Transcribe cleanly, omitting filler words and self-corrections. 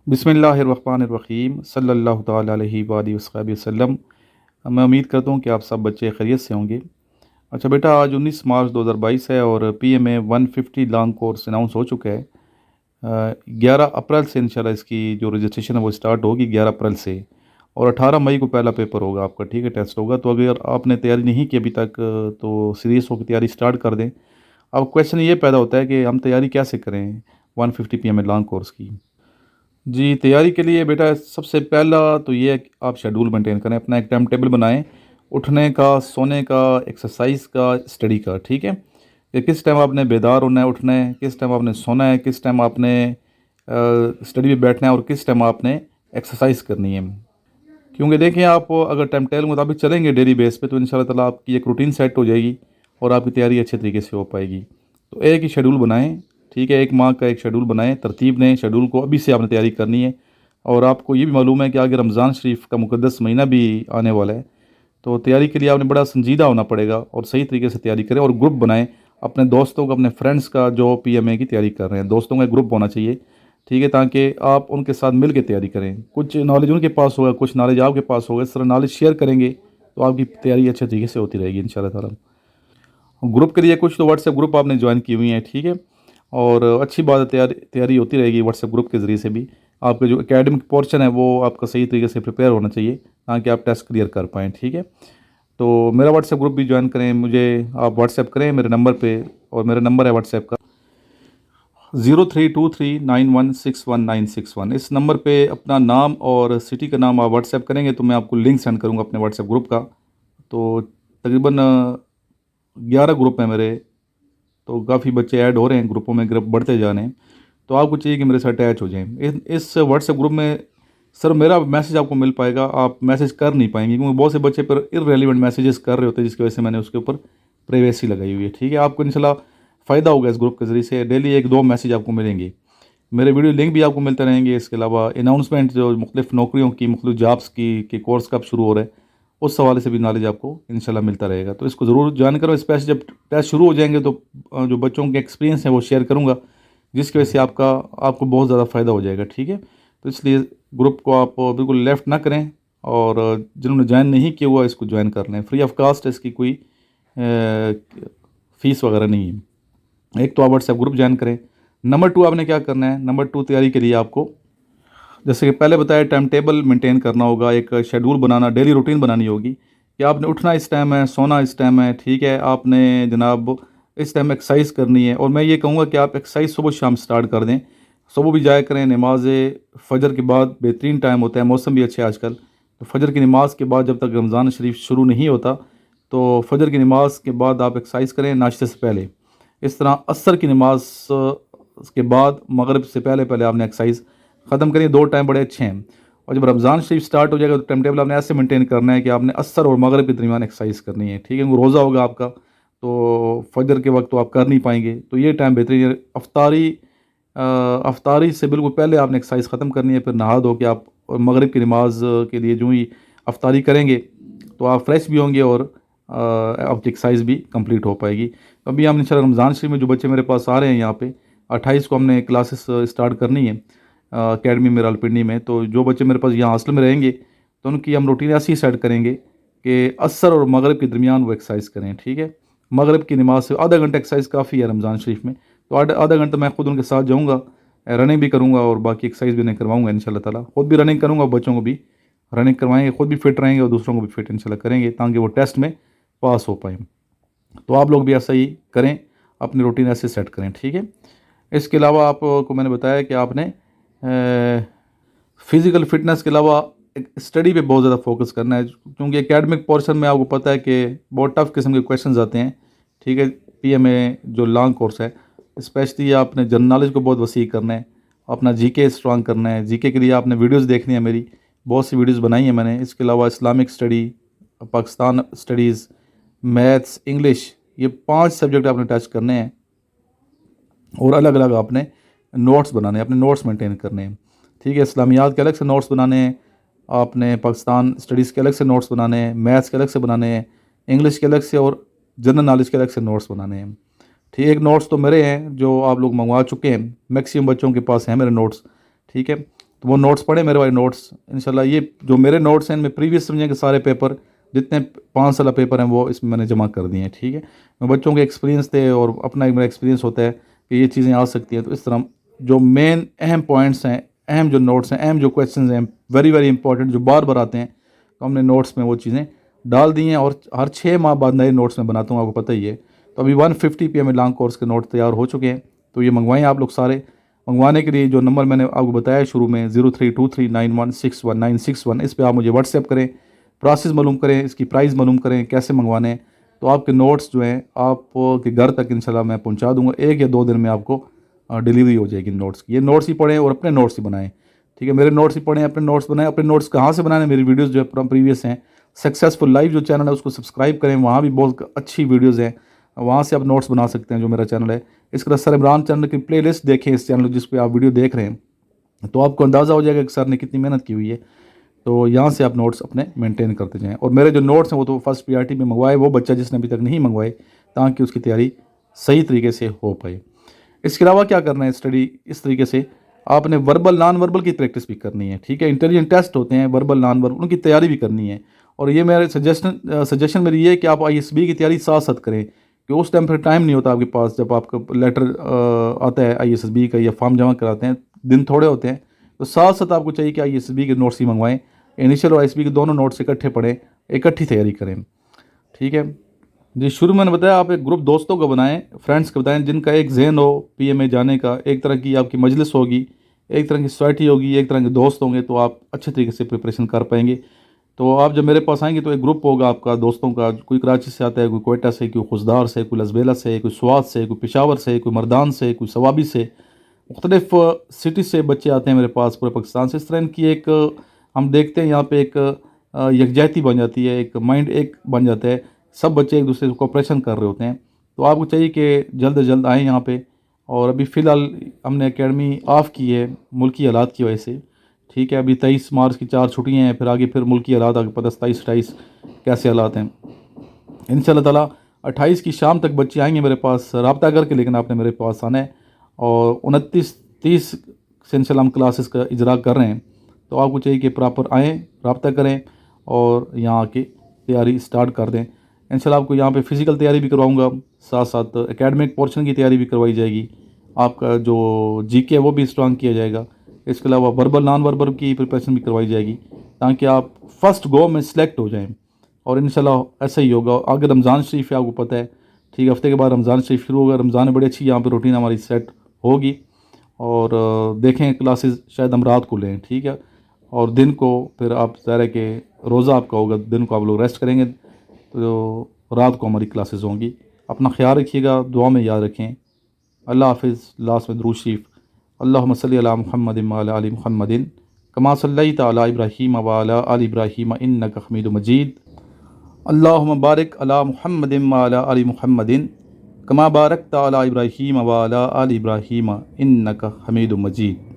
बिस्मिल्लाहिर्रहमानिर्रहीम सल्लल्लाहु ताला अलैहि वसल्लम। मैं उम्मीद करता हूँ कि आप सब बच्चे खैरियत से होंगे। अच्छा बेटा, आज 19 मार्च 2022 है और पीएमए 150 लॉन्ग कोर्स अनाउंस हो चुका है। 11 अप्रैल से इंशाल्लाह इसकी जो रजिस्ट्रेशन है वो स्टार्ट होगी 11 अप्रैल से, और 18 मई को पहला पेपर होगा आपका। ठीक है, टेस्ट होगा। तो अगर आपने तैयारी नहीं की अभी तक तो सीरियस होकर तैयारी स्टार्ट कर दें। अब क्वेश्चन ये पैदा होता है कि हम तैयारी कैसे करें 150 पीएमए लॉन्ग कोर्स की। जी, तैयारी के लिए बेटा सबसे पहला तो ये है कि आप शेड्यूल मेंटेन करें, अपना एक टाइम टेबल बनाएं, उठने का, सोने का, एक्सरसाइज का, स्टडी का। ठीक है, कि किस टाइम आपने बेदार होना है, उठना है, किस टाइम आपने सोना है, किस टाइम आपने स्टडी में बैठना है और किस टाइम आपने एक्सरसाइज करनी है। क्योंकि देखिए, आप अगर टाइम टेबल मुताबिक चलेंगे डेली बेस पे तो इंशाल्लाह ताला आपकी एक रूटीन सेट हो जाएगी और आपकी तैयारी अच्छे तरीके से हो पाएगी। तो एक ही शेड्यूल बनाएं। ठीक है, एक माह का एक शेड्यूल बनाएं, तरतीब दें शेड्यूल को, अभी से आपने तैयारी करनी है। और आपको ये भी मालूम है कि आगे रमज़ान शरीफ का मुक़द्दस महीना भी आने वाला है, तो तैयारी के लिए आपने बड़ा संजीदा होना पड़ेगा और सही तरीके से तैयारी करें और ग्रुप बनाएं अपने दोस्तों का, अपने फ्रेंड्स का जो पीएमए की तैयारी कर रहे हैं, दोस्तों का एक ग्रुप होना चाहिए। ठीक है, ताकि आप उनके साथ मिल के तैयारी करें। कुछ नॉलेज उनके पास होगा, कुछ नॉलेज आपके पास होगा, इस तरह नॉलेज शेयर करेंगे तो आपकी तैयारी अच्छे तरीके से होती रहेगी इंशाल्लाह ताला। ग्रुप के लिए कुछ तो व्हाट्सएप ग्रुप आपने ज्वाइन की हुई हैं। ठीक है, और अच्छी बात है, तैयारी तैयारी होती रहेगी व्हाट्सएप ग्रुप के ज़रिए से भी। आपके जो एकेडमिक पोर्शन है वो आपका सही तरीके से प्रिपेयर होना चाहिए ताकि आप टेस्ट क्लियर कर पाएँ। ठीक है, तो मेरा व्हाट्सएप ग्रुप भी ज्वाइन करें, मुझे आप व्हाट्सएप करें मेरे नंबर पे, और मेरा नंबर है व्हाट्सएप का 0323916191। इस नंबर पे अपना नाम और सिटी का नाम आप व्हाट्सएप करेंगे तो मैं आपको लिंक सेंड करूँगा अपने व्हाट्सएप ग्रुप का। तो तकरीबन 11 ग्रुप हैं मेरे, तो काफ़ी बच्चे ऐड हो रहे हैं ग्रुपों में, ग्रुप बढ़ते जा रहे हैं। तो आपको चाहिए कि मेरे साथ अटैच हो जाएं इस व्हाट्सएप ग्रुप में। सर, मेरा मैसेज आपको मिल पाएगा, आप मैसेज कर नहीं पाएंगे क्योंकि बहुत से बच्चे पर इररेलेवेंट मैसेजेस कर रहे होते हैं, जिसकी वजह से मैंने उसके ऊपर प्राइवेसी लगाई हुई है। ठीक है, आपको इंशाल्लाह फ़ायदा होगा इस ग्रुप के ज़रिए से, डेली एक दो मैसेज आपको मिलेंगे, मेरे वीडियो लिंक भी आपको मिलते रहेंगे। इसके अलावा अनाउंसमेंट जो मुख्तलिफ नौकरियों की, मुख्तलिफ जॉब्स की कि कोर्स कब शुरू हो रहा है, उस हवाले से भी नॉलेज आपको इंशाल्लाह मिलता रहेगा। तो इसको ज़रूर ज्वाइन करो, स्पेशली जब टेस्ट शुरू हो जाएंगे तो जो बच्चों के एक्सपीरियंस है वो शेयर करूँगा, जिसकी वजह से आपको बहुत ज़्यादा फ़ायदा हो जाएगा। ठीक है, तो इसलिए ग्रुप को आप बिल्कुल लेफ़्ट ना करें, और जिन्होंने ज्वाइन नहीं किया हुआ इसको ज्वाइन कर लें, फ्री ऑफ कास्ट है, इसकी कोई फ़ीस वगैरह नहीं है। एक तो आप व्हाट्सएप ग्रुप ज्वाइन करें। नंबर 2 आपने क्या करना है, नंबर 2 तैयारी के लिए आपको, जैसे कि पहले बताया, टाइम टेबल मेंटेन करना होगा, एक शेड्यूल बनाना, डेली रूटीन बनानी होगी कि आपने उठना इस टाइम है, सोना इस टाइम है। ठीक है, आपने जनाब इस टाइम एक्सरसाइज करनी है, और मैं ये कहूँगा कि आप एक्सरसाइज सुबह शाम स्टार्ट कर दें, सुबह भी जाया करें। नमाज फ़जर के बाद बेहतरीन टाइम होता है, मौसम भी अच्छे है आजकल, तो फ़जर की नमाज़ के बाद, जब तक रमज़ान शरीफ शुरू नहीं होता, तो फ़जर की नमाज़ के बाद आप एक्सरसाइज करें नाश्ते से पहले। इस तरह असर की नमाज के बाद, मगरिब से पहले पहले आपने एक्सरसाइज ख़त्म करिए। दो टाइम बड़े अच्छे हैं। और जब रमज़ान शरीफ स्टार्ट हो जाएगा तो टाइम टेबल आपने ऐसे मेंटेन करना है कि आपने असर और मगरिब के दरमियान एक्सरसाइज करनी है। ठीक है, वो रोज़ा होगा आपका, तो फजर के वक्त तो आप कर नहीं पाएंगे, तो ये टाइम बेहतरीन है। अफ्तारी से बिल्कुल पहले आपने एक्सरसाइज ख़त्म करनी है, फिर नहा धो के आप मगरिब की नमाज के लिए जो ही अफ्तारी करेंगे तो आप फ्रेश भी होंगे और आपकी एक्सरसाइज भी कंप्लीट हो पाएगी। तो अभी हम इंशाल्लाह रमज़ान शरीफ में जो बच्चे मेरे पास आ रहे हैं यहाँ पे, 28 को हमने क्लासेस स्टार्ट करनी है अकेडमी में रावलपिंडी में। तो जो बच्चे मेरे पास यहाँ हॉस्टल में रहेंगे तो उनकी हम रूटीन ऐसी सेट करेंगे कि असर और मगरिब के दरमियान वो एक्सरसाइज करें। ठीक है, मगरिब की नमाज से आधा घंटा एक्सरसाइज काफ़ी है रमज़ान शरीफ में, तो आधा घंटा मैं खुद उनके साथ जाऊँगा, रनिंग भी करूँगा और बाकी एक्सरसाइज भी उन्हें करवाऊँगा इंशाल्लाह ताला। खुद भी रनिंग करूँगा, बच्चों को भी रनिंग करवाएंगे, खुद भी फिट रहेंगे और दूसरों को भी फिट इंशाल्लाह करेंगे ताकि वो टेस्ट में पास हो पाएँ। तो आप लोग भी ऐसा ही करें, अपनी रूटीन ऐसे सेट करें। ठीक है, इसके अलावा आपको मैंने बताया कि आपने फ़िज़िकल फ़िटनेस के अलावा एक स्टडी पे बहुत ज़्यादा फोकस करना है, क्योंकि एकेडमिक पोर्शन में आपको पता है कि बहुत टफ किस्म के क्वेश्चंस आते हैं। ठीक है, पीएमए जो लॉन्ग कोर्स है, स्पेशली आपने जनरल नॉलेज को बहुत वसी करना है, अपना जीके स्ट्रांग करना है। जीके के लिए आपने वीडियोस देखनी है, मेरी बहुत सी वीडियोस बनाई हैं मैंने। इसके अलावा Islamic study, Pakistan studies, maths, English, ये 5 सब्जेक्ट आपने टच करने हैं और अलग अलग आपने नोट्स बनाने हैं, अपने नोट्स मेंटेन करने हैं। ठीक है, इस्लामियात के अलग से नोट्स बनाने हैं, आपने पाकिस्तान स्टडीज़ के अलग से नोट्स बनाने हैं, मैथ्स के अलग से बनाने हैं, इंग्लिश के अलग से और जनरल नॉलेज के अलग से नोट्स बनाने हैं। ठीक है, एक नोट्स तो मेरे हैं जो आप लोग मंगवा चुके हैं, मैक्सिमम बच्चों के पास हैं मेरे नोट्स। ठीक है, तो वो नोट्स पढ़े मेरे वाले नोट्स इंशाल्लाह। ये जो मेरे नोट्स हैं इनमें प्रीवियस समझें कि सारे पेपर जितने 5 साल पेपर हैं वो इसमें मैंने जमा कर दिए हैं, ठीक है। मैं बच्चों के एक्सपीरियंस थे और अपना एक मेरा एक्सपीरियंस होता है कि ये चीज़ें आ सकती हैं। तो इस तरह जो मेन अहम पॉइंट्स हैं, अहम जो नोट्स हैं, अहम जो क्वेश्चन हैं, वेरी वेरी इंपॉर्टेंट जो बार बार आते हैं, तो हमने नोट्स में वो चीज़ें डाल दी हैं। और हर 6 माह बाद नए नोट्स में बनाता हूँ, आपको पता ही है। तो अभी 150 PM लॉन्ग कोर्स के नोट तैयार हो चुके हैं, तो ये मंगवाएं आप लोग सारे। मंगवाने के लिए जो नंबर मैंने आपको बताया शुरू में 0323916191 इस पर आप मुझे व्हाट्सएप करें, प्रोसेस मालूम करें, इसकी प्राइस मालूम करें, कैसे मंगवाने हैं। तो आपके नोट्स जो हैं आपके घर तक इंशाल्लाह मैं पहुंचा दूंगा। 1 या 2 दिन में आपको डिलीवरी हो जाएगी नोट्स की। ये नोट्स ही पढ़ें और अपने नोट्स ही बनाएं, ठीक है। मेरे नोट्स ही पढ़ें, अपने नोट्स बनाएं। अपने नोट्स कहाँ से बनाने, मेरी वीडियोज़ जो है प्रीवियस हैं, सक्सेसफुल लाइव जो चैनल है उसको सब्सक्राइब करें, वहाँ भी बहुत अच्छी वीडियोज़ हैं, वहाँ से आप नोट्स बना सकते हैं जो मेरा चैनल है। इसके बाद सर इमरान चैनल की प्लेलिस्ट देखें, इस चैनल जिस पे आप वीडियो देख रहे हैं, तो आपको अंदाज़ा हो जाएगा कि सर ने कितनी मेहनत की हुई है। तो यहाँ से आप नोट्स अपने मेंटेन करते जाएँ। और मेरे जो नोट्स हैं वो तो फर्स्ट प्रायोरिटी में मंगवाए वो बच्चा जिसने अभी तक नहीं मंगवाए, ताकि उसकी तैयारी सही तरीके से हो पाए। इसके अलावा क्या करना है स्टडी इस तरीके से, आपने वर्बल नॉन वर्बल की प्रैक्टिस भी करनी है, ठीक है। इंटेलिजेंट टेस्ट होते हैं वर्बल नॉन वर्बल, उनकी तैयारी भी करनी है। और ये मेरे सजेशन मेरी ये है कि आप ISB की तैयारी साथ साथ करें, कि उस टाइम फिर टाइम नहीं होता आपके पास। जब आपका लेटर आता है ISB का या फॉर्म जमा कराते हैं, दिन थोड़े होते हैं, तो साथ साथ आपको चाहिए कि ISB के नोट्स ही मंगवाएं। इनिशियल और ISB के दोनों नोट्स इकट्ठे पढ़ें, इकट्ठी तैयारी करें, ठीक है जी। शुरू में मैंने बताया आप एक ग्रुप दोस्तों को बनाएं, फ्रेंड्स को बताएं, जिनका एक जहन हो PMA जाने का। एक तरह की आपकी मजलिस होगी, एक तरह की सोसाइटी होगी, एक तरह के दोस्त होंगे, तो आप अच्छे तरीके से प्रिपरेशन कर पाएंगे। तो आप जब मेरे पास आएंगे तो एक ग्रुप होगा आपका दोस्तों का, कोई कराची से आता है, कोई कोयटा से, कोई खुशदार से, कोई लसबेला से, कोई स्वात से, कोई पेशावर से, कोई मर्दान से, कोई सवाबी से, मुख्तलिफ सिटी से बच्चे आते हैं मेरे पास पूरे पाकिस्तान से। इस तरह इनकी एक हम देखते हैं यहाँ पे एक यकजहती बन जाती है, एक माइंड एक बन जाता है, सब बच्चे एक दूसरे से कोऑपरेशन कर रहे होते हैं। तो आपको चाहिए कि जल्द से जल्द आएँ यहाँ पे। और अभी फ़िलहाल हमने एकेडमी ऑफ़ की है मुल्की हालात की वजह से, ठीक है। अभी 23 मार्च की 4 छुट्टियाँ हैं, फिर आगे फिर मुल्की हालात आगे पता 27-28 कैसे हालात हैं। इंशाल्लाह ताला 28 की शाम तक बच्चे आएंगे मेरे पास रब्ता करके, लेकिन आपने मेरे पास आना है। और 29-30 से इंशाल्लाह हम क्लासेस का इजरा कर रहे हैं, तो आपको चाहिए कि प्रॉपर आएँ, रब्ता करें और यहाँ आके तैयारी स्टार्ट कर दें। इंशाल्लाह आपको यहाँ पे फ़िज़िकल तैयारी भी करवाऊँगा, साथ साथ एकेडमिक पोर्शन की तैयारी भी करवाई जाएगी। आपका जो GK है वो भी स्ट्रॉन्ग किया जाएगा। इसके अलावा वर्बल नॉन वर्बल की प्रिपरेशन भी करवाई जाएगी, ताकि आप फर्स्ट गो में सिलेक्ट हो जाएं। और इंशाल्लाह ऐसा ही होगा। आगे रमज़ान शरीफ है, आपको पता है, ठीक है। हफ्ते के बाद रमज़ान शरीफ शुरू होगा। रमज़ान में बड़ी अच्छी यहाँ पे रूटीन हमारी सेट होगी। और देखें क्लासेस शायद हम रात को लें, ठीक है। और दिन को फिर आप ज़ाहिर है कि रोज़ा आपका होगा, दिन को आप लोग रेस्ट करेंगे, तो रात को हमारी क्लासेस होंगी। अपना ख्याल रखिएगा, दुआ में याद रखें। अल्लाह हाफ़िज़। लास्ट में दुरूद शरीफ, अल्लाहुम्मा सल्लि अला मुहम्मदिन व अला आलि मुहम्मदिन कमा सल्लैता अला इब्राहीम व अला आलि इब्राहीम इन्नका हमीदुम मजीद। अल्लाहुम्मा बारिक अला मुहम्मदिन व अला आलि मुहम्मदिन कमा बारकता अला इब्राहीम व अला आलि इब्राहीम इन्नका हमीदुम मजीद।